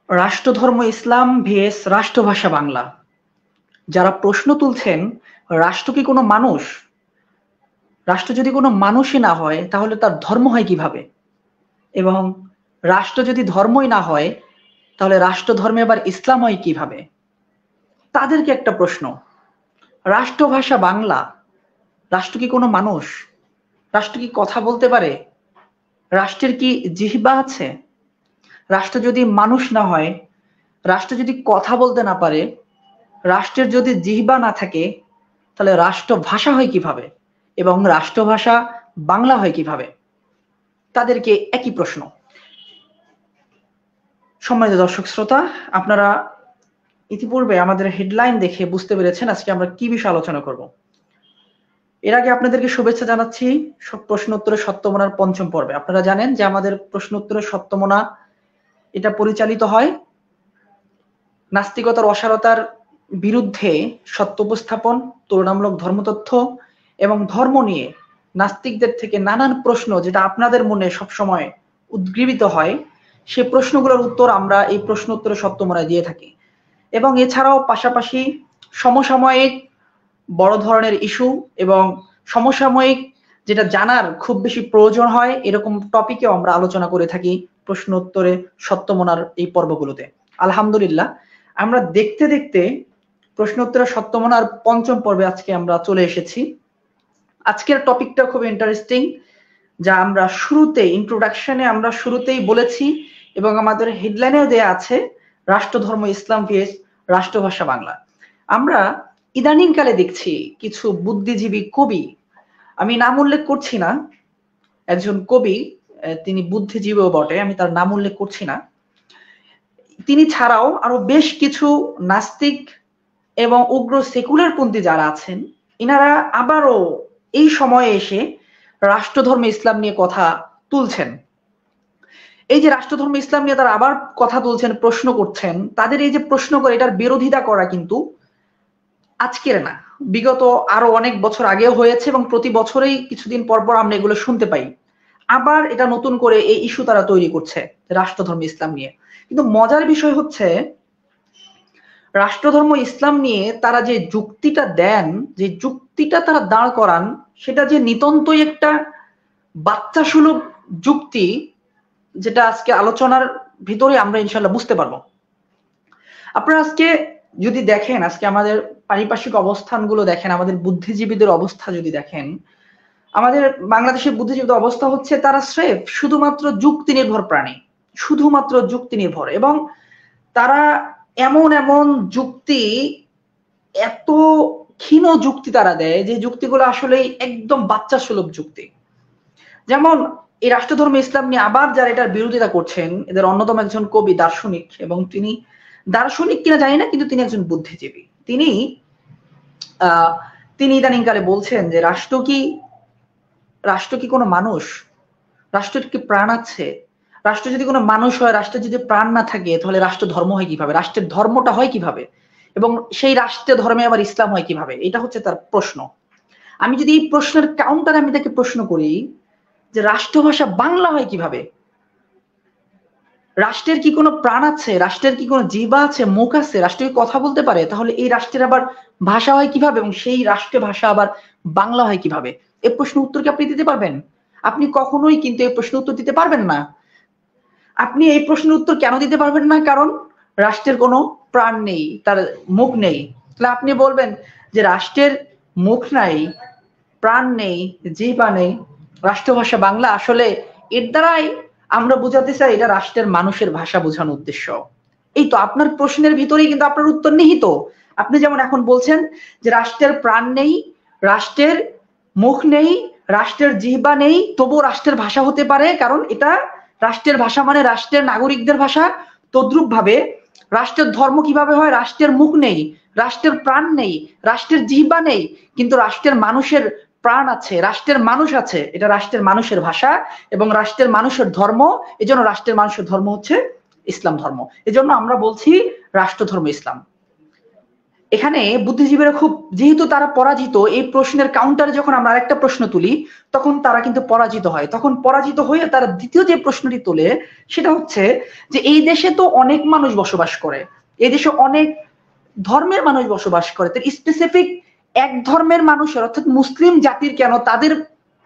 রাষ্ট্রধর্ম ইসলাম VS রাষ্ট্রভাষা বাংলা। যারা প্রশ্ন তুলছেন, রাষ্ট্র কি কোনো মানুষ? রাষ্ট্র যদি কোনো মানুষই না হয় তাহলে তার ধর্ম হয় কিভাবে? এবং রাষ্ট্র যদি ধর্মই না হয় তাহলে রাষ্ট্র ধর্মে আবার ইসলাম হয় কিভাবে? তাদেরকে একটা প্রশ্ন, রাষ্ট্রভাষা বাংলা, রাষ্ট্র কি কোনো মানুষ? রাষ্ট্র কি কথা বলতে পারে? রাষ্ট্রের কি জিহ্বা আছে? রাষ্ট্র যদি মানুষ না হয়, রাষ্ট্র যদি কথা বলতে না পারে, রাষ্ট্রের যদি জিহ্বা না থাকে, তাহলে রাষ্ট্রভাষা হয় কিভাবে এবং রাষ্ট্রভাষা বাংলা হয় কিভাবে? তাদেরকে একই প্রশ্ন। সম্মানিত দর্শক শ্রোতা, আপনারা ইতিপূর্বে আমাদের হেডলাইন দেখে বুঝতে পেরেছেন আজকে আমরা কি বিষয়ে আলোচনা করব। এর আগে আপনাদেরকে শুভেচ্ছা জানাচ্ছি প্রশ্ন উত্তরের সত্যমনার পঞ্চম পর্বে। আপনারা জানেন যে আমাদের প্রশ্ন উত্তরের সত্যমনা এটা পরিচালিত হয় নাস্তিকতার অসারতার বিরুদ্ধে সত্য উপস্থাপন, তুলনামূলক ধর্মতথ্য এবং ধর্ম নিয়ে নাস্তিকদের থেকে নানান প্রশ্ন যেটা আপনাদের মনে সবসময় উদ্গ্রীবিত হয়, সে প্রশ্নগুলোর উত্তর আমরা এই প্রশ্ন উত্তরে সত্যমনায় দিয়ে থাকি। এবং এছাড়াও পাশাপাশি সমসাময়িক বড় ধরনের ইস্যু এবং সমসাময়িক যেটা জানার খুব বেশি প্রয়োজন হয় এরকম টপিকেও আমরা আলোচনা করে থাকি প্রশ্ন উত্তরে সত্যমনার এই পর্বগুলোতে। আলহামদুলিল্লাহ, আমরা দেখতে দেখতে প্রশ্ন উত্তরের সত্যমনার পঞ্চম পর্বে আজকে আমরা চলে এসেছি। আজকের টপিকটা খুব ইন্টারেস্টিং, যা আমরা শুরুতে ইন্ট্রোডাকশনে আমরা শুরুতেই বলেছি এবং আমাদের হেডলাইনেও দেয়া আছে, রাষ্ট্রধর্ম ইসলাম ভিএস রাষ্ট্রভাষা বাংলা। আমরা ইদানিং কালে দেখছি কিছু বুদ্ধিজীবী কবি, আমি নাম উল্লেখ করছি না, একজন কবি, তিনি বুদ্ধিজীবীও বটে, আমি তার নাম উল্লেখ করছি না, তিনি ছাড়াও আরো বেশ কিছু নাস্তিক এবং উগ্র সেকুলারপন্থী যারা আছেন, ইনারা আবারও এই সময়ে এসে রাষ্ট্রধর্ম ইসলাম নিয়ে কথা তুলছেন। এই যে রাষ্ট্রধর্ম ইসলাম নিয়ে তারা আবার কথা তুলছেন, প্রশ্ন করছেন, তাদের এই যে প্রশ্ন করে এটার বিরোধিতা করা কিন্তু আজকের না, বিগত আরো অনেক বছর আগেও হয়েছে এবং প্রতি বছরেই কিছুদিন পর পর আমরা এগুলো শুনতে পাই। আবার এটা নতুন করে এই ইস্যু তারা তৈরি করছে রাষ্ট্রধর্ম ইসলাম নিয়ে। কিন্তু মজার বিষয় হচ্ছে, রাষ্ট্রধর্ম ইসলাম নিয়ে তারা যে যুক্তিটা দেন, যে যুক্তিটা তারা দাঁড় করান, সেটা যে নিতান্তই একটা বাচ্চা সুলভ যুক্তি, যেটা আজকে আলোচনার ভিতরে আমরা ইনশাল্লাহ বুঝতে পারবো। আপনারা আজকে যদি দেখেন, আজকে আমাদের পারিপার্শ্বিক অবস্থানগুলো দেখেন, আমাদের বুদ্ধিজীবীদের অবস্থা যদি দেখেন, আমাদের বাংলাদেশের বুদ্ধিজীবীদের অবস্থা হচ্ছে তারা স্রেফ শুধুমাত্র যুক্তি নির্ভর প্রাণী, শুধুমাত্র যুক্তি নির্ভর। এবং তারা এমন এমন যুক্তি, এত ক্ষীণ যুক্তি তারা দেয় যে যুক্তিগুলো আসলে একদম বাচ্চা সুলভ যুক্তি। যেমন এই রাষ্ট্রধর্ম ইসলাম নিয়ে আবার যারা এটার বিরোধিতা করছেন, এদের অন্যতম একজন কবি, দার্শনিক, এবং তিনি দার্শনিক কিনা জানি না, কিন্তু তিনি একজন বুদ্ধিজীবী। তিনি ইদানিংকালে বলছেন যে রাষ্ট্র কি কোনো মানুষ? রাষ্ট্রের কি প্রাণ আছে? রাষ্ট্র যদি কোনো মানুষ হয়, রাষ্ট্রের যদি প্রাণ না থাকে, তাহলে রাষ্ট্র ধর্ম হয় কিভাবে? রাষ্ট্রের ধর্মটা হয় কিভাবে? এবং সেই রাষ্ট্রের ধর্মে আবার ইসলাম হয় কিভাবে? এটা হচ্ছে তার প্রশ্ন। আমি যদি এই প্রশ্নের কাউন্টারে আমি তাকে প্রশ্ন করি যে রাষ্ট্রভাষা বাংলা হয় কিভাবে? রাষ্ট্রের কি কোনো প্রাণ আছে? রাষ্ট্রের কি কোনো জিহ্বা আছে, মুখ আছে? রাষ্ট্র কি কথা বলতে পারে? তাহলে এই রাষ্ট্রের আবার ভাষা হয় কিভাবে এবং সেই রাষ্ট্রের ভাষা আবার বাংলা হয় কিভাবে? এই প্রশ্নের উত্তর কি আপনি দিতে পারবেন? আপনি কখনোই কিন্তু এই প্রশ্নের উত্তর দিতে পারবেন না। আপনি এই প্রশ্নের উত্তর কেন দিতে পারবেন না? কারণ রাষ্ট্রের কোনো প্রাণ নেই, তার মুখ নেই। তাহলে আপনি বলবেন যে রাষ্ট্রের মুখ নাই, প্রাণ নেই, জিহ্বা নেই, রাষ্ট্রভাষা বাংলা। আসলে এর দ্বারাই আমরা বোঝাতে চাই এটা রাষ্ট্রের মানুষের ভাষা বোঝানোর উদ্দেশ্য। এই তো আপনার প্রশ্নের ভিতরেই কিন্তু আপনার উত্তর নিহিত। আপনি যেমন এখন বলছেন যে রাষ্ট্রের প্রাণ নেই, রাষ্ট্রের মুখ নেই, রাষ্ট্রের জিহ্বা নেই, তবুও রাষ্ট্রের ভাষা হতে পারে, কারণ এটা রাষ্ট্রের ভাষা মানে রাষ্ট্রের নাগরিকদের ভাষা। তদ্রুপ ভাবে রাষ্ট্রের ধর্ম কিভাবে হয়? রাষ্ট্রের মুখ নেই, রাষ্ট্রের প্রাণ নেই, রাষ্ট্রের জিহ্বা নেই, কিন্তু রাষ্ট্রের মানুষের প্রাণ আছে, রাষ্ট্রের মানুষ আছে। এটা রাষ্ট্রের মানুষের ভাষা এবং রাষ্ট্রের মানুষের ধর্ম। এজন্য রাষ্ট্রের মানুষের ধর্ম হচ্ছে ইসলাম ধর্ম। এজন্য আমরা বলছি রাষ্ট্র ধর্ম ইসলাম। এখানে বুদ্ধিজীবীরা খুব, যেহেতু তারা পরাজিত, এই প্রশ্নের কাউন্টারে যখন আমরা আরেকটা প্রশ্ন তুলি তখন তারা কিন্তু পরাজিত হয়। তখন পরাজিত হয়ে তারা দ্বিতীয় যে প্রশ্নটি তোলে সেটা হচ্ছে যে এই দেশে তো অনেক মানুষ বসবাস করে, এই দেশে অনেক ধর্মের মানুষ বসবাস করে, তো স্পেসিফিক এক ধর্মের মানুষের অর্থাৎ মুসলিম জাতির কেন তাদের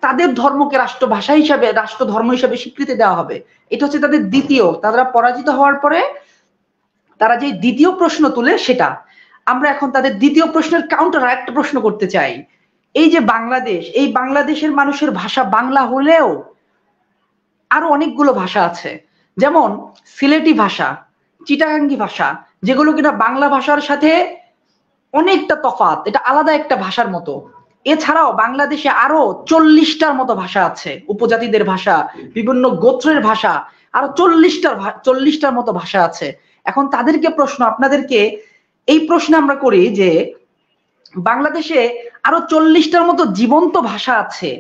তাদের ধর্মকে রাষ্ট্রভাষা হিসাবে, রাষ্ট্র ধর্ম হিসাবে স্বীকৃতি দেওয়া হবে? এটা হচ্ছে তাদের দ্বিতীয়, তারা পরাজিত হওয়ার পরে তারা যে দ্বিতীয় প্রশ্ন তুলে সেটা। আমরা এখন তাদের দ্বিতীয় প্রশ্নের কাউন্টার আরেকটা প্রশ্ন করতে চাই। এই যে বাংলাদেশ, এই বাংলাদেশের মানুষের ভাষা বাংলা হলেও আরো অনেকগুলো ভাষা আছে, যেমন সিলেটি ভাষা, চিটাগাঙ্গি ভাষা, যেগুলো কিনা বাংলা ভাষার সাথে অনেকটা তফাৎ, এটা আলাদা একটা ভাষার মতো। এছাড়াও বাংলাদেশে আরো 40টার মতো ভাষা আছে, উপজাতিদের ভাষা, বিভিন্ন গোত্রের ভাষা, আরো 40টার মতো ভাষা আছে। এখন তাদেরকে প্রশ্ন, আপনাদেরকে এই প্রশ্ন আমরা করি যে বাংলাদেশে আরো 40টার মতো জীবন্ত ভাষা আছে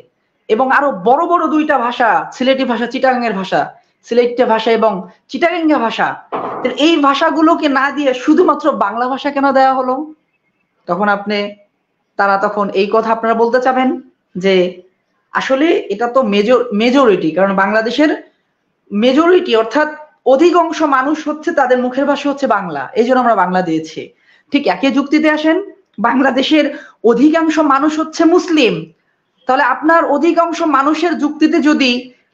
এবং আরো বড় বড় দুইটা ভাষা, সিলেটি ভাষা, চিটাগাঙ্গের ভাষা, সিলেটি ভাষা এবং চিটাগাঙ্গা ভাষা, এই ভাষাগুলোকে না দিয়ে শুধুমাত্র বাংলা ভাষা কেন দেওয়া হলো? তখন তখন এই কথা আপনারা বলতে চাবেন যে আসলে এটা তো মেজরিটি, কারণ বাংলাদেশের মেজরিটি অর্থাৎ অধিকাংশ মানুষ হচ্ছে, তাদের মুখের ভাষা হচ্ছে বাংলা, এই জন্য আমরা বাংলা দিয়েছি। ঠিক একই যুক্তিতে আসেন, বাংলাদেশের অধিকাংশ মানুষ হচ্ছে মুসলিম, তাহলে আপনার অধিকাংশ মানুষের যুক্তিতে যদি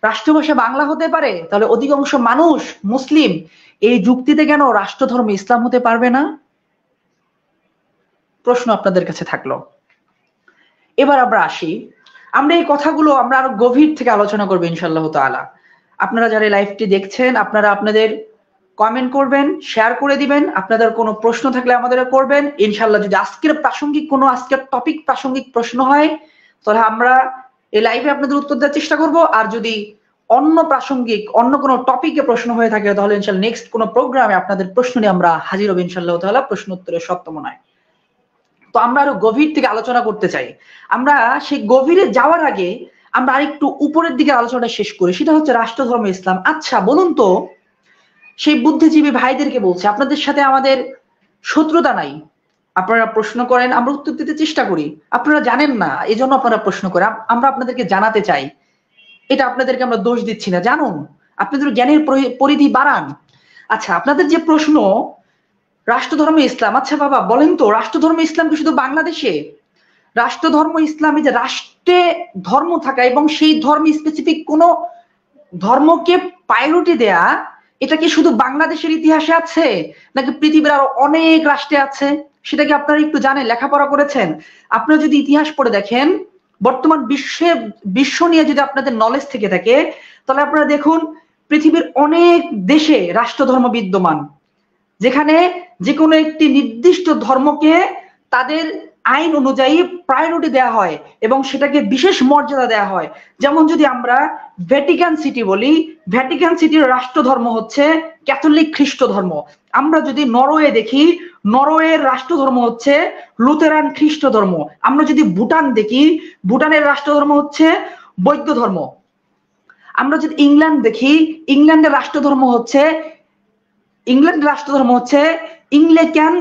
রাষ্ট্রভাষা বাংলা হতে পারে, তাহলে অধিকাংশ মানুষ মুসলিম, এই যুক্তিতে কেন রাষ্ট্রধর্ম ইসলাম হতে পারবে না? প্রশ্ন আপনাদের কাছে থাকলো। এবার আমরা আসি, আমরা এই কথাগুলো আমরা আরো গভীর থেকে আলোচনা করবো ইনশাআল্লাহ তাআলা। আপনারা যারা লাইভটি দেখছেন, আপনারা আপনাদের কমেন্ট করবেন, শেয়ার করে দিবেন, আপনাদের কোনো প্রশ্ন থাকলে আমাদের করবেন ইনশাআল্লাহ। যদি আজকের টপিক প্রাসঙ্গিক প্রশ্ন হয় তাহলে আমরা এই লাইভে আপনাদের উত্তর দেওয়ার চেষ্টা করব, আর যদি অন্য প্রাসঙ্গিক অন্য কোনো টপিকে প্রশ্ন হয়ে থাকে তাহলে ইনশাআল্লাহ নেক্সট কোনো প্রোগ্রামে আপনাদের প্রশ্ন নিয়ে আমরা হাজির হব ইনশাআল্লাহ তাআলা, প্রশ্ন উত্তরের সপ্তমনায়। তো আমরা আরো গভীর থেকে আলোচনা করতে চাই। আমরা সেই গভীরে যাওয়ার আগে আমরা আরেকটু উপরের দিকে আলোচনাটা শেষ করি, সেটা হচ্ছে রাষ্ট্রধর্ম ইসলাম। আচ্ছা বলুন তো, সেই বুদ্ধিজীবী ভাইদেরকে বলছে, আপনাদের সাথে আমাদের শত্রুতা নাই, আপনারা প্রশ্ন করেন, আমরা উত্তর দিতে চেষ্টা করি, আপনারা জানেন না এই জন্য আপনারা প্রশ্ন করেন, আমরা আপনাদেরকে জানাতে চাই, এটা আপনাদেরকে আমরা দোষ দিচ্ছি না, জানুন, আপনাদের জ্ঞানের পরিধি বাড়ান। আচ্ছা আপনাদের যে প্রশ্ন রাষ্ট্রধর্ম ইসলাম, আচ্ছা বাবা বলেন তো, রাষ্ট্রধর্ম ইসলাম কি শুধু বাংলাদেশে? রাষ্ট্রধর্ম ইসলামী যে রাষ্ট্রে ধর্ম থাকা এবং সেই ধর্মে স্পেসিফিক কোন ধর্মকে প্রায়োরিটি দেয়া, এটা কি শুধু বাংলাদেশের ইতিহাসে আছে নাকি পৃথিবীর আরো অনেক রাষ্ট্রে আছে? সেটা কি আপনারা একটু জানেন, লেখাপড়া করেছেন? আপনারা যদি ইতিহাস পড়ে দেখেন, বর্তমান বিশ্ব নিয়ে যদি আপনাদের নলেজ থেকে থাকে, তাহলে আপনারা দেখুন পৃথিবীর অনেক দেশে রাষ্ট্রধর্ম বিদ্যমান, যেখানে যে কোনো একটি নির্দিষ্ট ধর্মকে তাদের আইন অনুযায়ী প্রায়োরিটি দেওয়া হয় এবং সেটাকে বিশেষ মর্যাদা দেওয়া হয়। যেমন যদি আমরা ভ্যাটিকান সিটি বলি, ভ্যাটিকান সিটির রাষ্ট্র ধর্ম হচ্ছে ক্যাথলিক খ্রিস্ট ধর্ম। আমরা যদি নরওয়ে দেখি, নরওয়ের রাষ্ট্র ধর্ম হচ্ছে লুথেরান খ্রিস্ট ধর্ম। আমরা যদি ভুটান দেখি, ভুটানের রাষ্ট্র ধর্ম হচ্ছে বৌদ্ধ ধর্ম। আমরা যদি ইংল্যান্ড দেখি, ইংল্যান্ডের রাষ্ট্র ধর্ম হচ্ছে ইংলিকান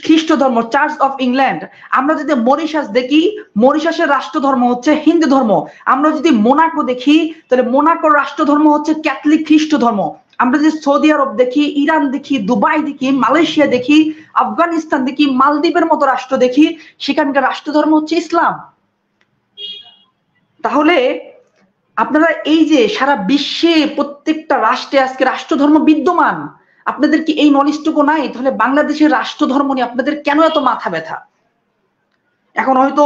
খ্রিস্ট ধর্ম, চার্চ অফ ইংল্যান্ড। আমরা যদি মরিশাস দেখি, মরিশাসের রাষ্ট্র ধর্ম হচ্ছে হিন্দু ধর্ম। আমরা যদি মোনাকো দেখি, তাহলে মোনাকোর রাষ্ট্র ধর্ম হচ্ছে ক্যাথলিক খ্রিস্ট ধর্ম। আমরা যদি সৌদি আরব দেখি, ইরান দেখি, দুবাই দেখি, মালয়েশিয়া দেখি, আফগানিস্তান দেখি, মালদ্বীপের মতো রাষ্ট্র দেখি, সেখানকার রাষ্ট্র ধর্ম হচ্ছে ইসলাম। তাহলে আপনারা এই যে সারা বিশ্বে প্রত্যেকটা রাষ্ট্রে আজকে রাষ্ট্রধর্ম বিদ্যমান, আপনাদের কি এই নলেজটুকু নাই? তাহলে বাংলাদেশের রাষ্ট্রধর্ম নিয়ে আপনাদের কেন এত মাথা ব্যথা? এখন হয়তো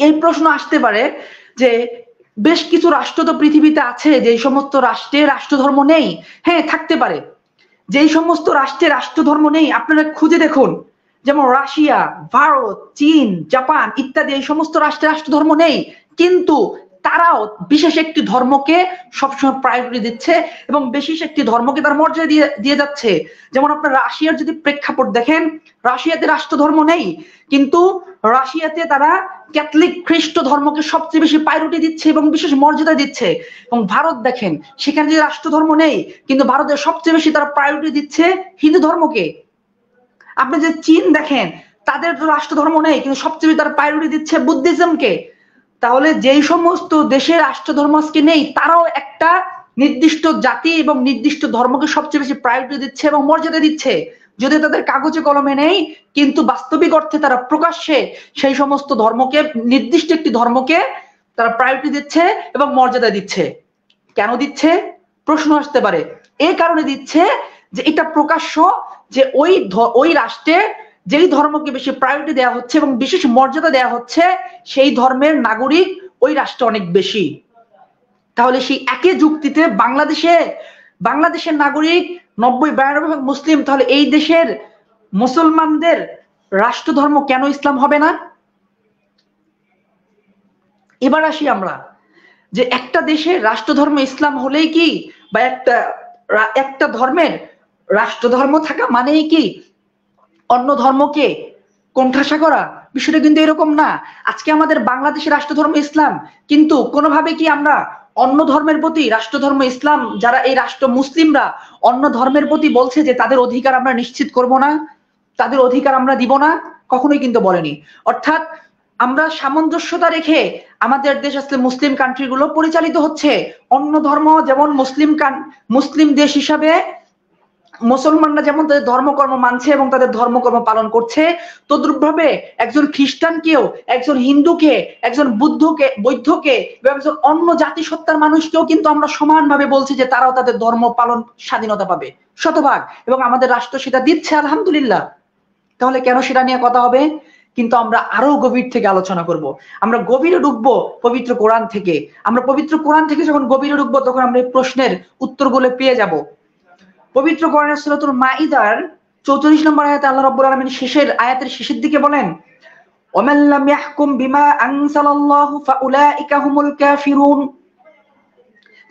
এই প্রশ্ন আসতে পারে যে বেশ কিছু রাষ্ট্র তো পৃথিবীতে আছে যে সমস্ত রাষ্ট্রে রাষ্ট্রধর্ম নেই। হ্যাঁ থাকতে পারে, যেই সমস্ত রাষ্ট্রে রাষ্ট্রধর্ম নেই আপনারা খুঁজে দেখুন, যেমন রাশিয়া, ভারত, চীন, জাপান ইত্যাদি, এই সমস্ত রাষ্ট্রে রাষ্ট্রধর্ম নেই, কিন্তু তারাও বিশেষ একটি ধর্মকে সবসময় প্রায়োরিটি দিচ্ছে এবং বিশেষ একটি ধর্মকে তার মর্যাদা দিয়ে যাচ্ছে। যেমন আপনার রাশিয়ার যদি প্রেক্ষাপট দেখেন, রাশিয়াতে রাষ্ট্রধর্ম নেই, কিন্তু রাশিয়াতে তারা ক্যাথলিক খ্রিস্ট ধর্মকে সবচেয়ে বেশি প্রায়োরিটি দিচ্ছে এবং বিশেষ মর্যাদা দিচ্ছে। এবং ভারত দেখেন, সেখানে যে রাষ্ট্রধর্ম নেই, কিন্তু ভারতের সবচেয়ে বেশি তারা প্রায়োরিটি দিচ্ছে হিন্দু ধর্মকে। আপনি যে চীন দেখেন, তাদের রাষ্ট্র ধর্ম নেই, কিন্তু সবচেয়ে বেশি তারা প্রায়োরিটি দিচ্ছে বুদ্ধিজমকে। তাহলে যেই সমস্ত দেশের রাষ্ট্র ধর্ম আজকে নেই, তারাও একটা নির্দিষ্ট জাতি এবং নির্দিষ্ট ধর্মকে সবচেয়ে বেশি প্রায়োরিটি দিচ্ছে এবং মর্যাদা দিচ্ছে। যদি তাদের কাগজে কলমে নেই, কিন্তু বাস্তবিক অর্থে তারা প্রকাশ্যে সেই সমস্ত ধর্মকে, নির্দিষ্ট একটি ধর্মকে তারা প্রায়োরিটি দিচ্ছে এবং মর্যাদা দিচ্ছে। কেন দিচ্ছে প্রশ্ন আসতে পারে। এই কারণে দিচ্ছে যে এটা প্রকাশ্য যে ওই রাষ্ট্রে যেই ধর্মকে বেশি প্রায়োরিটি দেওয়া হচ্ছে এবং বিশেষ মর্যাদা দেওয়া হচ্ছে, সেই ধর্মের নাগরিক ওই রাষ্ট্রে অনেক বেশি। তাহলে সেই একই যুক্তিতে বাংলাদেশের নাগরিক 90-92% মুসলিম, তাহলে এই দেশের মুসলমানদের রাষ্ট্র ধর্ম কেন ইসলাম হবে না? এবার আসি আমরা যে একটা দেশের রাষ্ট্র ধর্ম ইসলাম হলেই কি, বা একটা ধর্মের রাষ্ট্র ধর্ম থাকা মানেই কি অন্য ধর্মকে কোণঠাসা করা? বিষয়টা কিন্তু এরকম না। আজকে আমাদের বাংলাদেশের রাষ্ট্র ধর্ম ইসলাম, কিন্তু কোনোভাবে কি আমরা অন্য ধর্মের প্রতি, রাষ্ট্র ধর্ম ইসলাম যারা এই রাষ্ট্র মুসলিমরা অন্য ধর্মের প্রতি বলছে যে তাদের অধিকার আমরা নিশ্চিত করব না, তাদের অধিকার আমরা দিব না? কখনোই কিন্তু বলেনি। অর্থাৎ আমরা সামঞ্জস্যতা রেখে আমাদের দেশ আসলে মুসলিম কান্ট্রি গুলো পরিচালিত হচ্ছে। অন্য ধর্ম যেমন মুসলিম দেশ হিসাবে মুসলমানরা যেমন তাদের ধর্মকর্ম মানছে এবং তাদের ধর্মকর্ম পালন করছে, তদ্রূপভাবে একজন খ্রিস্টানকেও, একজন হিন্দুকে, একজন বৌদ্ধকে এবং একজন অন্য জাতিসত্তার মানুষকেও কিন্তু আমরা সমানভাবে বলছি যে তারাও তাদের ধর্ম পালন স্বাধীনতা পাবে শতভাগ, এবং আমাদের রাষ্ট্র সেটা দিচ্ছে আলহামদুলিল্লাহ। তাহলে কেন সেটা নিয়ে কথা হবে? কিন্তু আমরা আরো গভীর থেকে আলোচনা করব। আমরা গভীরে ঢুকবো পবিত্র কোরআন থেকে। আমরা পবিত্র কোরআন থেকে যখন গভীরে ঢুকবো, তখন আমরা এই প্রশ্নের উত্তরগুলো পেয়ে যাব। পবিত্র কোরআনের সূরাতুল মাইদার 44 নম্বর আয়াতে আল্লাহ রাব্বুল আলামিন আয়াতের শেষের দিকে বলেন, ওয়ামান লাম ইয়াহকুম বিমা আনজালাল্লাহু ফাউলাইকা হুমুল কাফিরুন।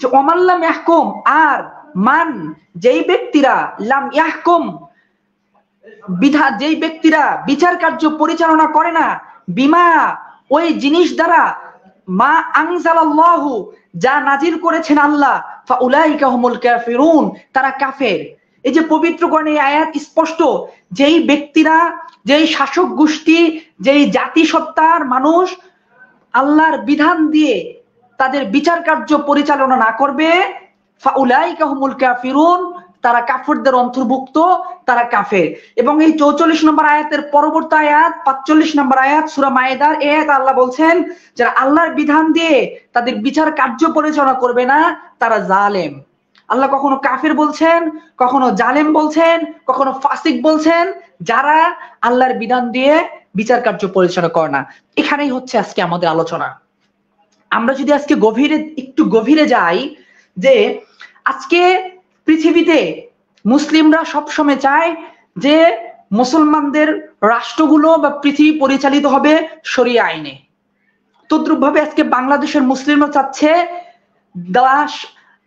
যে ওয়ামান লাম ইয়াহকুম, আর মান যেই ব্যক্তিরা, লাম ইয়াহকুম যেই ব্যক্তিরা বিচার কার্য পরিচালনা করে না, বিমা ওই জিনিস দ্বারা, মা আনজালাল্লাহু যা নাজিল করেছেন আল্লাহ, ফাউলাইকা হুমুল কাফিরুন তারা কাফের। এই যে পবিত্র কোরআনে আয়াত স্পষ্ট, যেই ব্যক্তিরা, যেই শাসক গোষ্ঠী, যেই জাতিসত্তার মানুষ আল্লাহর বিধান দিয়ে তাদের বিচার কার্য পরিচালনা না করবে, ফাউলাইকা হুমুল কাফিরুন তারা কাফেরদের অন্তর্ভুক্ত, তারা কাফের। এবং এই 44 নম্বর আয়াতের পরবর্তী আয়াত 45 নম্বর আয়াত সূরা মাইদার, এই আয়াতে আল্লাহ বলছেন যারা আল্লাহর বিধান দিয়ে তাদের বিচার কার্য পরিচালনা করবে না, তারা জালেম। আল্লাহ কখনো কাফের বলছেন, কখনো জালেম বলছেন, কখনো ফাসিক বলছেন, যারা আল্লাহর বিধান দিয়ে বিচার কার্য পরিচালনা করে না। এখানেই হচ্ছে আজকে আমাদের আলোচনা। আমরা যদি আজকে একটু গভীরে যাই, যে আজকে পৃথিবীতে মুসলিমরা সবসময় চায় যে মুসলমানদের রাষ্ট্রগুলো বা পৃথিবী পরিচালিত হবে শরিয়া আইনে। তদ্রূপভাবে আজকে বাংলাদেশের মুসলিমরা চাচ্ছে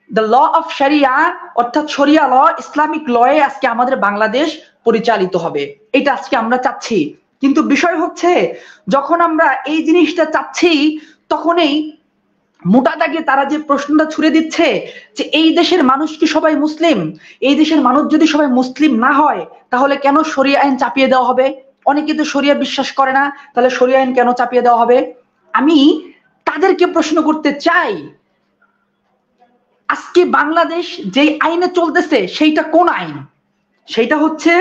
দ্য ল অফ শরিয়া, অর্থাৎ শরিয়া ল, ইসলামিক লয়ে আজকে আমাদের বাংলাদেশ পরিচালিত হবে। এটা আজকে আমরা চাচ্ছি। কিন্তু বিষয় হচ্ছে, যখন আমরা এই জিনিসটা চাচ্ছি, তখনই মোটা দাগে তারা যে প্রশ্নটা ছুড়ে দিচ্ছে যে এই দেশের মানুষ কি সবাই মুসলিম? এই দেশের মানুষ যদি সবাই মুসলিম না হয়, তাহলে কেন শরিয়া আইন চাপিয়ে দেওয়া হবে? অনেকে তো শরিয়া বিশ্বাস করে না, তাহলে শরিয়া আইন কেন চাপিয়ে দেওয়া হবে? আমি তাদেরকে প্রশ্ন করতে চাই, আজকে বাংলাদেশ যেই আইনে চলতেছে সেইটা কোন আইন? সেইটা হচ্ছে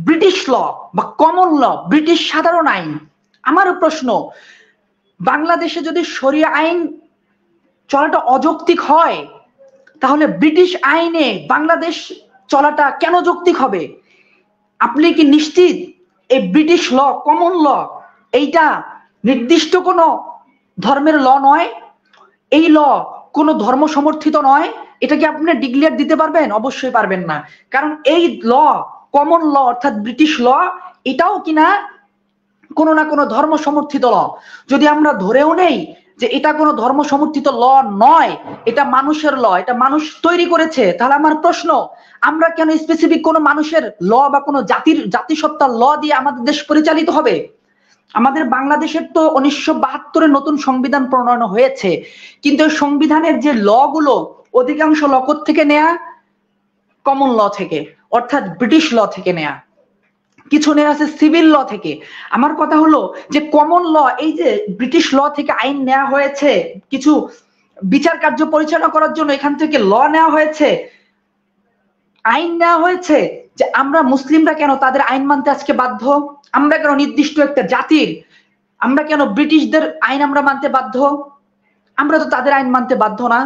ব্রিটিশ ল বা কমন ল, ব্রিটিশ সাধারণ আইন। আমার প্রশ্ন, বাংলাদেশে যদি শরিয়া আইন চলাটা অযৌক্তিক হয়, তাহলে ব্রিটিশ আইনে বাংলাদেশ চলাটা কেন যৌক্তিক হবে? আপনি কি নিশ্চিত এই ব্রিটিশ ল, কমন ল, এইটা নির্দিষ্ট কোনো ধর্মের ল নয়? এই ল কোনো ধর্ম সমর্থিত নয়? এটা কি আপনি ডিক্লেয়ার দিতে পারবেন? অবশ্যই পারবেন না। কারণ এই ল, কমন ল অর্থাৎ ব্রিটিশ ল, এটাও কিনা কোনো না কোনো ধর্ম সমর্থিত ল। যদি আমরা ধরেও নেই যে এটা কোনো ধর্ম সমর্থিত ল নয়, এটা মানুষের ল, এটা মানুষ তৈরি করেছে, তাহলে আমার প্রশ্ন, আমরা কেন স্পেসিফিক কোনো মানুষের ল বা কোনো জাতিসত্তার ল দিয়ে আমাদের দেশ পরিচালিত হবে? আমাদের বাংলাদেশের তো 1972-এ নতুন সংবিধান প্রণয়ন হয়েছে, কিন্তু সংবিধানের যে ল গুলো, অধিকাংশ ল থেকে নেয়া, কমন ল থেকে, অর্থাৎ ব্রিটিশ ল থেকে নেয়া। কিছু নেওয়া আছে সিভিল ল থেকে। আমার কথা হলো যে কমন ল, এই যে ব্রিটিশ ল থেকে আইন নেওয়া হয়েছে, কিছু বিচার কার্য পরিচালনা করার জন্য এখান থেকে ল নেওয়া হয়েছে, আইন নেওয়া হয়েছে, যে আমরা মুসলিমরা কেন তাদের আইন মানতে আজকে বাধ্য? আমরা কেন নির্দিষ্ট একটা জাতির, আমরা কেন ব্রিটিশদের আইন আমরা মানতে বাধ্য? আমরা তো তাদের আইন মানতে বাধ্য না।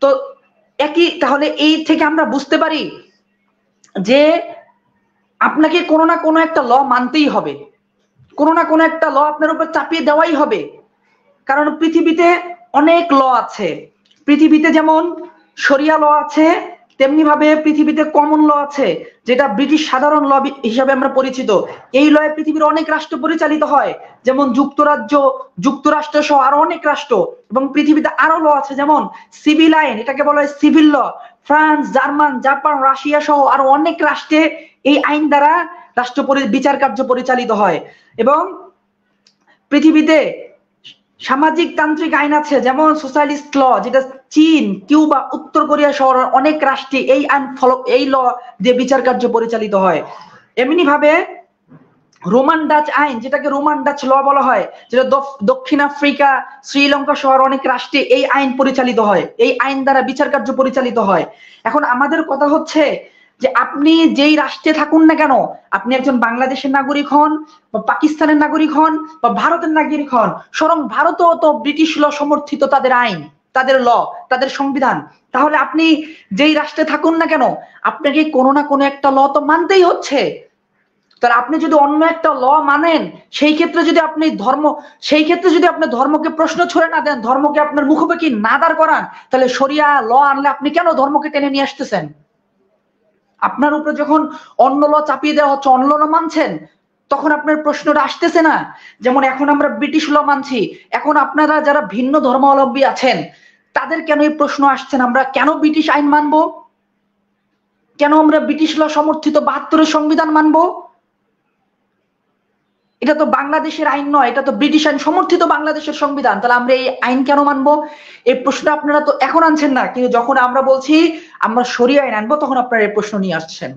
তো একই, তাহলে এই থেকে আমরা বুঝতে পারি যে আপনাকে কোনো না কোনো একটা ল মানতেই হবে, কোনো না কোনো একটা ল আপনার উপর চাপিয়ে দেওয়াই হবে। কারণ পৃথিবীতে অনেক ল আছে, পৃথিবীতে যেমন শরিয়া ল আছে, তেমনি ভাবে পৃথিবীতে কমন ল আছে, যেটা ব্রিটিশ সাধারণ ল হিসাবে আমরা পরিচিত। এই লয়ে পৃথিবীর অনেক রাষ্ট্র পরিচালিত হয়, যেমন যুক্তরাজ্য, যুক্তরাষ্ট্র সহ আরো অনেক রাষ্ট্র। এবং পৃথিবীতে আরো ল আছে, যেমন সিভিল আইন, এটাকে বলা হয় civil law. France, German, Japan, Russia সহ আরো অনেক রাষ্ট্রে এই আইন দ্বারা রাষ্ট্র বিচার কার্য পরিচালিত হয়। এবং পৃথিবীতে সামাজিক তান্ত্রিক আইন আছে, যেমন সোশ্যালিস্ট ল, যেটা চীন, কিউবা, উত্তর কোরিয়া সহ অনেক রাষ্ট্রে এই আইন এই ল দিয়ে বিচার কার্য পরিচালিত হয়। এমনি ভাবে রোমান ডাচ আইন, যেটাকে রোমান ডাচ ল বলা হয়, যেটা দক্ষিণ আফ্রিকা, শ্রীলঙ্কা সহ অনেক রাষ্ট্রে এই আইন পরিচালিত হয়, এই আইন দ্বারা বিচার কার্য পরিচালিত হয়। এখন আমাদের কথা হচ্ছে যে আপনি যেই রাষ্ট্রে থাকুন না কেন, আপনি একজন বাংলাদেশের নাগরিক হন বা পাকিস্তানের নাগরিক হন বা ভারতের নাগরিক হন, স্বয়ং ভারতও তো ব্রিটিশ ল সমর্থিত তাদের আইন, তাদের ল, তাদের সংবিধান। তাহলে আপনি যেই রাষ্ট্রে থাকুন না কেন, আপনাকে কোনো না কোনো একটা ল তো মানতেই হচ্ছে। তাহলে আপনি যদি অন্য একটা ল মানেন, সেই ক্ষেত্রে যদি আপনি ধর্মকে প্রশ্ন ছুড়ে না দেন, ধর্মকে আপনার মুখোমুখি না দাঁড় করান, তাহলে শরিয়া ল আনলে আপনি কেন ধর্মকে টেনে নিয়ে আসতেছেন? আপনার উপরে যখন অন্য ল চাপিয়ে দেওয়া হচ্ছে, অন্য ল মানছেন, তখন আপনার প্রশ্নটা আসতেছে না। যেমন এখন আমরা ব্রিটিশ ল মানছি, এখন আপনারা যারা ভিন্ন ধর্মাবলম্বী আছেন তাদের কেন এই প্রশ্ন আসছেন, আমরা কেন ব্রিটিশ আইন মানবো, কেন আমরা ব্রিটিশ ল সমর্থিত ৭২-এর সংবিধান মানবো? এটা তো বাংলাদেশের আইন নয়, এটা তো ব্রিটিশ আইন সমর্থিত বাংলাদেশের সংবিধান, তাহলে আমরা এই আইন কেন মানবো? এই প্রশ্ন আপনারা তো এখন আনছেন না, কিন্তু যখন আমরা বলছি আমরা শরিয়া আইন আনবো, তখন আপনারা এই প্রশ্ন নিয়ে আসছেন।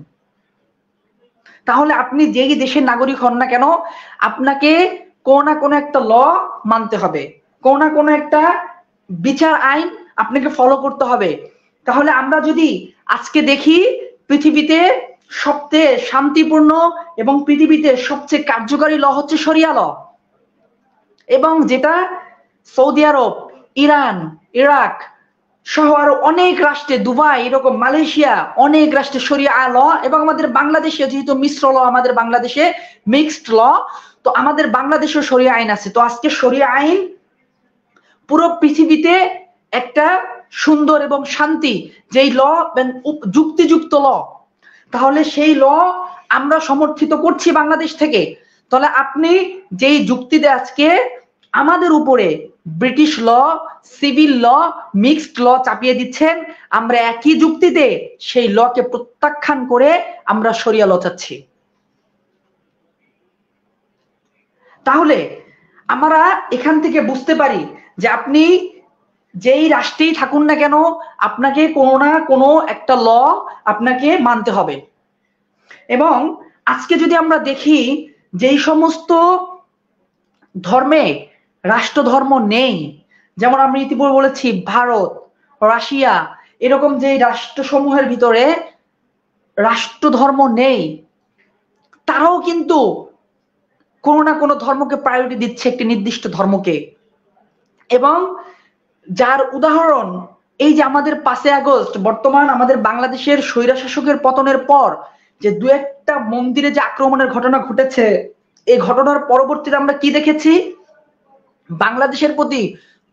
তাহলে আপনি যেই দেশের নাগরিক হন না কেন, আপনাকে কোনো না কোনো একটা ল মানতে হবে, কোনো না কোনো একটা বিচার আইন আপনাকে ফলো করতে হবে। তাহলে আমরা যদি আজকে দেখি, পৃথিবীতে সবচেয়ে শান্তিপূর্ণ এবং পৃথিবীতে সবচেয়ে কার্যকারী ল হচ্ছে শরিয়া ল, এবং যেটা সৌদি আরব, ইরান, ইরাক সহ আরো অনেক রাষ্ট্রে, দুবাই, এরকম মালয়েশিয়া, অনেক রাষ্ট্রে শরিয়া ল। এবং আমাদের বাংলাদেশে যেহেতু মিশ্র ল, আমাদের বাংলাদেশে মিক্সড ল, তো আমাদের বাংলাদেশেও শরিয়া আইন আছে। তো আজকে শরিয়া আইন পুরো পৃথিবীতে একটা সুন্দর এবং শান্তি, যেই ল যুক্তিযুক্ত ল, তাহলে সেই ল আমরা সমর্থিত করছি বাংলাদেশ থেকে। তাহলে আপনি যেই যুক্তিতে আজকে আমাদের উপরে British law, civil law, mixed law চাপিয়ে দিচ্ছেন, আমরা একই যুক্তিতে সেই লকে প্রত্যাখ্যান করে আমরা শরিয়া ল চাচ্ছি। তাহলে আমরা এখান থেকে বুঝতে পারি যে আপনি যেই রাষ্ট্রেই থাকুন না কেন, আপনাকে কোনো না কোনো একটা ল আপনাকে মানতে হবে। এবং আজকে যদি আমরা দেখি, যেই সমস্ত ধর্মে রাষ্ট্র ধর্ম নেই, যেমন আমি ইতিপূর্বে বলেছি ভারত, রাশিয়া, এরকম যে রাষ্ট্রসমূহের ভিতরে রাষ্ট্র ধর্ম নেই, তারাও কিন্তু কোনো না কোনো ধর্মকে প্রায়োরিটি দিচ্ছে, একটি নির্দিষ্ট ধর্মকে। এবং যার উদাহরণ এই যে আমাদের 5 আগস্ট, বর্তমান আমাদের বাংলাদেশের স্বৈরশাসকের পতনের পর যে দু একটা মন্দিরে যে আক্রমণের ঘটনা ঘটেছে, এই ঘটনার পরবর্তীতে আমরা কি দেখেছি? বাংলাদেশের প্রতি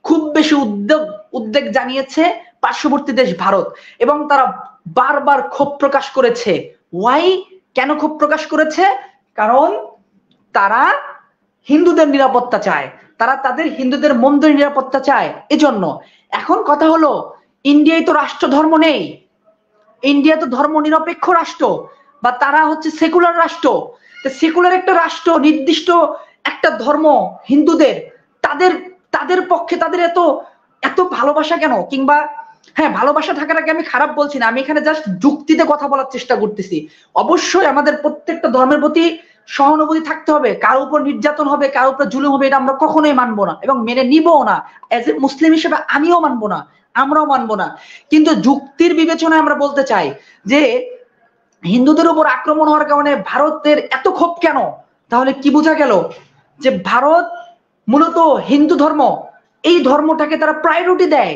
খুব বেশি উদ্বেগ জানিয়েছে পার্শ্ববর্তী দেশ ভারত, এবং তারা বারবার ক্ষোভ প্রকাশ করেছে। ওয়াই? কেন ক্ষোভ প্রকাশ করেছে? কারণ তারা হিন্দুদের নিরাপত্তা চায়, তারা তাদের হিন্দুদের মন্দির নিরাপত্তা চায়। এজন্য এখন কথা হলো, ইন্ডিয়ায় তো রাষ্ট্র ধর্ম নেই, ইন্ডিয়া তো ধর্ম নিরপেক্ষ রাষ্ট্র, বা তারা হচ্ছে সেকুলার রাষ্ট্র। সেকুলার একটা রাষ্ট্র, নির্দিষ্ট একটা ধর্ম হিন্দুদের, তাদের পক্ষে তাদের এত এত ভালোবাসা কেন? কিংবা হ্যাঁ, ভালোবাসা থাকাটাকে আমি খারাপ বলছি না, আমি এখানে জাস্ট যুক্তিতে কথা বলার চেষ্টা করতেছি। অবশ্যই আমাদের প্রত্যেকটা ধর্মের প্রতি সহানুভূতি থাকতে হবে, কার উপর নির্যাতন হবে, কার উপর জুলুম হবে, এটা আমরা কখনোই মানবো না এবং মেনে নিবও না। এজ এ মুসলিম হিসেবে আমিও মানবো না, আমরাও মানবো না। কিন্তু যুক্তির বিবেচনায় আমরা বলতে চাই যে হিন্দুদের উপর আক্রমণ হওয়ার কারণে ভারতের এত ক্ষোভ কেন? তাহলে কি বোঝা গেল? যে ভারত মূলত হিন্দু ধর্ম, এই ধর্মটাকে তারা প্রায়োরিটি দেয়।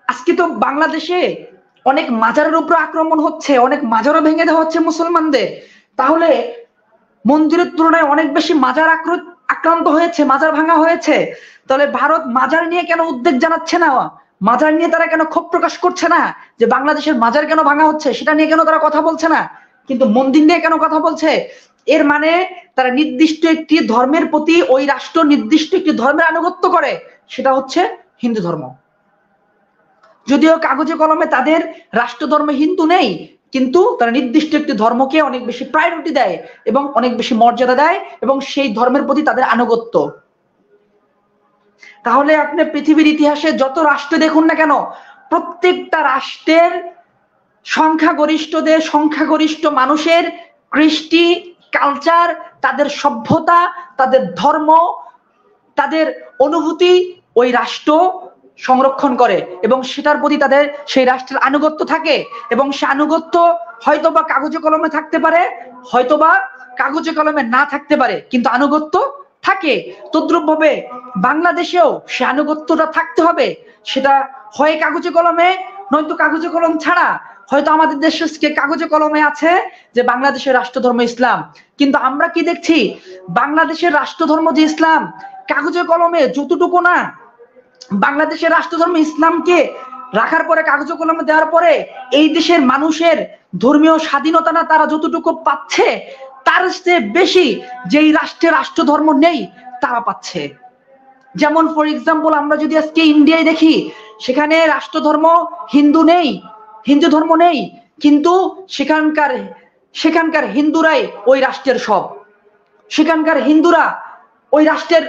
আজকে তো বাংলাদেশে অনেক মাজারের উপর আক্রমণ হচ্ছে, অনেক মাজারও ভেঙে দেওয়া হচ্ছে মুসলমানদের। তাহলে মন্দিরের তুলনায় অনেক বেশি মাজার আক্রান্ত হয়েছে, মাজার ভাঙা হয়েছে। তাহলে ভারত মাজার নিয়ে কেন উদ্বেগ জানাচ্ছে না? মাজার নিয়ে তারা কেন ক্ষোভ প্রকাশ করছে না? যে বাংলাদেশের মাজার কেন ভাঙা হচ্ছে সেটা নিয়ে কেন তারা কথা বলছে না? কিন্তু মন্দির নিয়ে কেন কথা বলছে? এর মানে তারা নির্দিষ্ট একটি ধর্মের প্রতি, ওই রাষ্ট্র নির্দিষ্ট একটি ধর্মের আনুগত্য করে, সেটা হচ্ছে হিন্দু ধর্ম। যদিও কাগজে কলমে তাদের রাষ্ট্র ধর্ম হিন্দু নেই, কিন্তু তারা নির্দিষ্ট একটি ধর্মকে অনেক বেশি প্রায়োরিটি দেয় এবং অনেক বেশি মর্যাদা দেয় এবং সেই ধর্মের প্রতি তাদের আনুগত্য। তাহলে আপনি পৃথিবীর ইতিহাসে যত রাষ্ট্র দেখুন না কেন, প্রত্যেকটা রাষ্ট্রের সংখ্যাগরিষ্ঠ মানুষের কৃষ্টি, কালচার, তাদের সভ্যতা, তাদের ধর্ম, তাদের অনুভূতি ওই রাষ্ট্র সংরক্ষণ করে এবং সেটার প্রতি তাদের সেই রাষ্ট্রের আনুগত্য থাকে। এবং সে আনুগত্য হয়তোবা কাগজে কলমে থাকতে পারে, হয়তোবা কাগজে কলমে না থাকতে পারে, কিন্তু আনুগত্য থাকে। তদ্রুপ ভাবে বাংলাদেশেও সে আনুগত্যটা থাকতে হবে, সেটা হয় কাগজে কলমে, নয়তো কাগজে কলম ছাড়া। হয়তো আমাদের দেশে কাগজে কলমে আছে যে বাংলাদেশের রাষ্ট্রধর্ম ইসলাম, কিন্তু আমরা কি দেখছি? বাংলাদেশের রাষ্ট্রধর্ম যে ইসলাম, কাগজে কলমে যতটুকু না, বাংলাদেশের রাষ্ট্রধর্ম ইসলামকে রাখার পরে, কাগজে কলমে দেওয়ার পরে এই দেশের মানুষের ধর্মীয় স্বাধীনতা না তারা যতটুকু পাচ্ছে, তার চেয়ে বেশি যেই রাষ্ট্রের রাষ্ট্রধর্ম নেই তারা পাচ্ছে। যেমন ফর এক্সাম্পল, আমরা যদি আজকে ইন্ডিয়ায় দেখি, সেখানে রাষ্ট্রধর্ম হিন্দু নেই, হিন্দু ধর্ম নেই, কিন্তু সেখানকার হিন্দুরাই ওই রাষ্ট্রের সব। সেখানকার হিন্দুরা ওই রাষ্ট্রের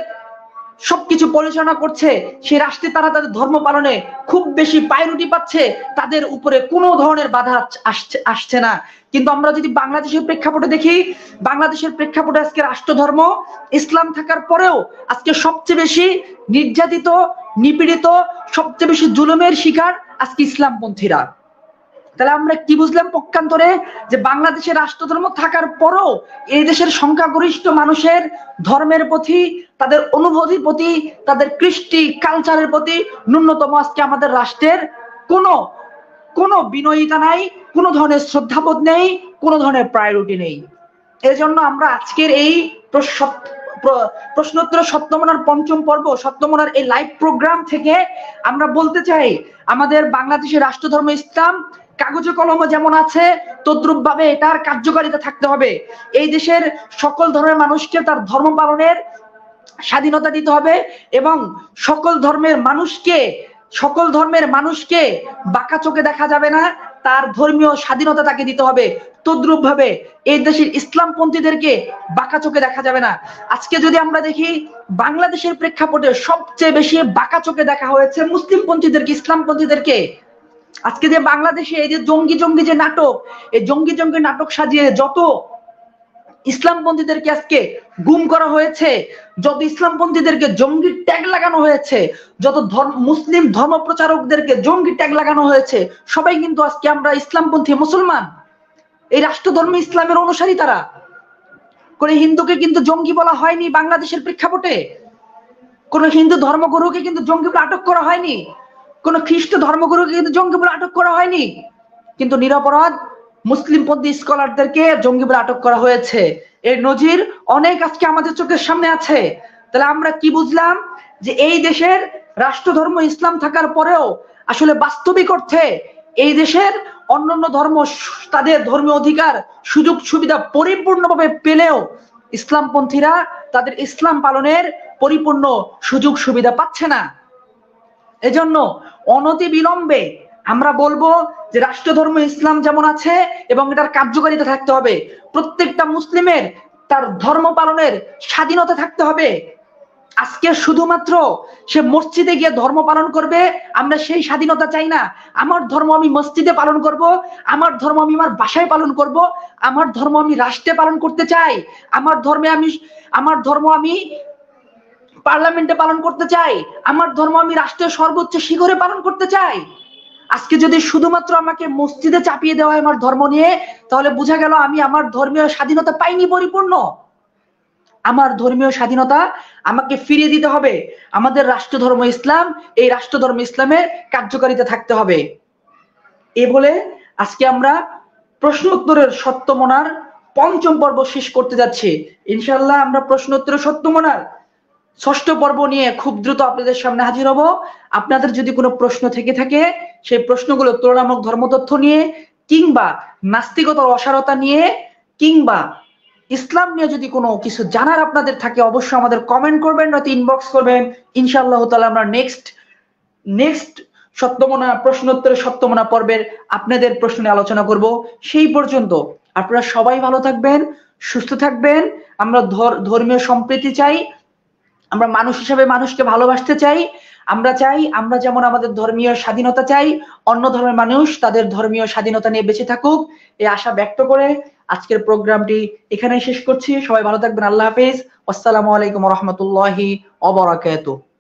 সবকিছু পরিচালনা করছে, সেই রাষ্ট্রে তারা তাদের ধর্ম পালনে খুব বেশি প্রায়োরিটি পাচ্ছে, তাদের উপরে কোনো ধরনের বাধা আসছে না। কিন্তু আমরা যদি বাংলাদেশের প্রেক্ষাপটে দেখি, বাংলাদেশের প্রেক্ষাপটে আজকে রাষ্ট্রধর্ম ইসলাম থাকার পরেও আজকে সবচেয়ে বেশি নির্যাতিত, নিপীড়িত, সবচেয়ে বেশি জুলুমের শিকার আজকে ইসলামপন্থীরা। তাহলে আমরা কি বুঝলাম পক্ষান্তরে? যে বাংলাদেশের রাষ্ট্রধর্ম থাকার পরও এই দেশের সংখ্যাগরিষ্ঠ মানুষের ধর্মের প্রতি, তাদের অনুভূতির প্রতি, তাদের কৃষ্টি কালচারের প্রতি ন্যূনতম আজকে আমাদের রাষ্ট্রের কোনো বিনয়িতা নাই, কোনো ধরনের শ্রদ্ধাবোধ নেই, কোনো ধরনের প্রায়োরিটি নেই। এজন্য আমরা আজকের এই প্রশ্নোত্তর সত্যমনার পঞ্চম পর্ব, সত্যমনার এই লাইভ প্রোগ্রাম থেকে আমরা বলতে চাই, আমাদের বাংলাদেশের রাষ্ট্রধর্ম ইসলাম কাগজে কলমে যেমন আছে, তদ্রুপ ভাবে এটার কার্যকারিতা থাকতে হবে। এই দেশের সকল ধর্মের মানুষকে তার ধর্ম পালনের স্বাধীনতা দিতে হবে এবং সকল ধর্মের মানুষকে বাঁকা চোখে দেখা যাবে না, তার ধর্মীয় স্বাধীনতা তাকে দিতে হবে। তদ্রুপ ভাবে এই দেশের ইসলামপন্থীদেরকে বাঁকা চোখে দেখা যাবে না। আজকে যদি আমরা দেখি, বাংলাদেশের প্রেক্ষাপটে সবচেয়ে বেশি বাঁকা চোখে দেখা হয়েছে মুসলিমপন্থীদেরকে, ইসলামপন্থীদেরকে। আজকে যে বাংলাদেশে এই যে জঙ্গি যে নাটক, এই জঙ্গি নাটক সাজিয়ে যত ইসলামপন্থীদেরকে আজকে গুম করা হয়েছে, যত ইসলামপন্থীদেরকে জঙ্গি ট্যাগ লাগানো হয়েছে, যত মুসলিম ধর্ম প্রচারকদেরকে জঙ্গি ট্যাগ লাগানো হয়েছে, সবাই কিন্তু আজকে আমরা ইসলামপন্থী মুসলমান, এই রাষ্ট্রধর্ম ইসলামের অনুসারী। তারা কোন হিন্দুকে কিন্তু জঙ্গি বলা হয়নি বাংলাদেশের প্রেক্ষাপটে, কোন হিন্দু ধর্মগুরুকে কিন্তু জঙ্গি বলে আটক করা হয়নি, কোন খ্রিস্ট ধর্মগুরুকে কিন্তু জঙ্গি বলে আটক করা হয়নি, কিন্তু নিরপরাধ মুসলিমপন্থী স্কলারদেরকে জঙ্গি বলে আটক করা হয়েছে। এর নজির অনেক আজকে আমাদের চোখের সামনে আছে। তাহলে আমরা কি বুঝলাম? যে এই দেশের রাষ্ট্রধর্ম ইসলাম থাকার পরেও আসলে বাস্তবিক অর্থে এই দেশের অন্যান্য ধর্ম তাদের ধর্মীয় অধিকার, সুযোগ সুবিধা পরিপূর্ণভাবে পেলেও ইসলামপন্থীরা তাদের ইসলাম পালনের পরিপূর্ণ সুযোগ সুবিধা পাচ্ছে না। এজন্য অনতি বিলম্বে আমরা বলবো যে রাষ্ট্রধর্ম ইসলাম যেমন আছে এবং এটার কার্যকারিতা থাকতে হবে, প্রত্যেকটা মুসলিমের তার ধর্ম পালনের স্বাধীনতা থাকতে হবে। আজকে শুধুমাত্র সে মসজিদে গিয়ে ধর্ম পালন করবে, আমরা সেই স্বাধীনতা চাই না। আমার ধর্ম আমি মসজিদে পালন করব, আমার ধর্ম আমি আমার বাসায় পালন করব, আমার ধর্ম আমি রাষ্ট্রে পালন করতে চাই, আমার ধর্ম আমি পার্লামেন্টে পালন করতে চাই, আমার ধর্ম আমি রাষ্ট্রের সর্বোচ্চ শিখরে পালন করতে চাই। আজকে যদি শুধুমাত্র আমাকে মসজিদে চাপিয়ে দেওয়া হয় আমার ধর্ম নিয়ে, তাহলে বোঝা গেল আমি আমার ধর্মীয় স্বাধীনতা পাইনি পরিপূর্ণ। আমার ধর্মীয় স্বাধীনতা আমাকে ফিরিয়ে দিতে হবে। আমাদের রাষ্ট্র ধর্ম ইসলাম, এই রাষ্ট্র ধর্ম ইসলামের কার্যকারিতা থাকতে হবে। এ বলে আজকে আমরা প্রশ্ন উত্তরের সত্যমনার পঞ্চম পর্ব শেষ করতে যাচ্ছি। ইনশাআল্লাহ আমরা প্রশ্ন উত্তরের সত্যমনার ষষ্ঠ পর্ব নিয়ে খুব দ্রুত আপনাদের সামনে হাজির হব। আপনাদের যদি কোনো প্রশ্ন থেকে থাকে, সেই প্রশ্নগুলো তুলনামূলক ধর্মতথ্য নিয়ে, কিংবা নাস্তিকতার অসারতা নিয়ে, কিংবা ইসলাম নিয়ে যদি কোনো কিছু জানার আপনাদের থাকে, অবশ্যই আমাদের কমেন্ট করবেন, নয়তো ইনবক্স করবেন। ইনশাআল্লাহ তাআলা আমরা নেক্সট সত্যমনা প্রশ্নোত্তরের সত্যমনা পর্বের আপনাদের প্রশ্ন নিয়ে আলোচনা করব। সেই পর্যন্ত আপনারা সবাই ভালো থাকবেন, সুস্থ থাকবেন। আমরা ধর্মীয় সম্প্রীতি চাই, আমরা মানুষ হিসেবে মানুষকে ভালোবাসতে চাই। আমরা চাই আমরা যেমন আমাদের ধর্মীয় স্বাধীনতা চাই, অন্য ধর্মের মানুষ তাদের ধর্মীয় স্বাধীনতা নিয়ে বেঁচে থাকুক, এই আশা ব্যক্ত করে আজকের প্রোগ্রামটি এখানেই শেষ করছি। সবাই ভালো থাকবেন। আল্লাহ হাফেজ। আসসালামু আলাইকুম ওয়া রাহমাতুল্লাহি ওয়া বারাকাতুহু।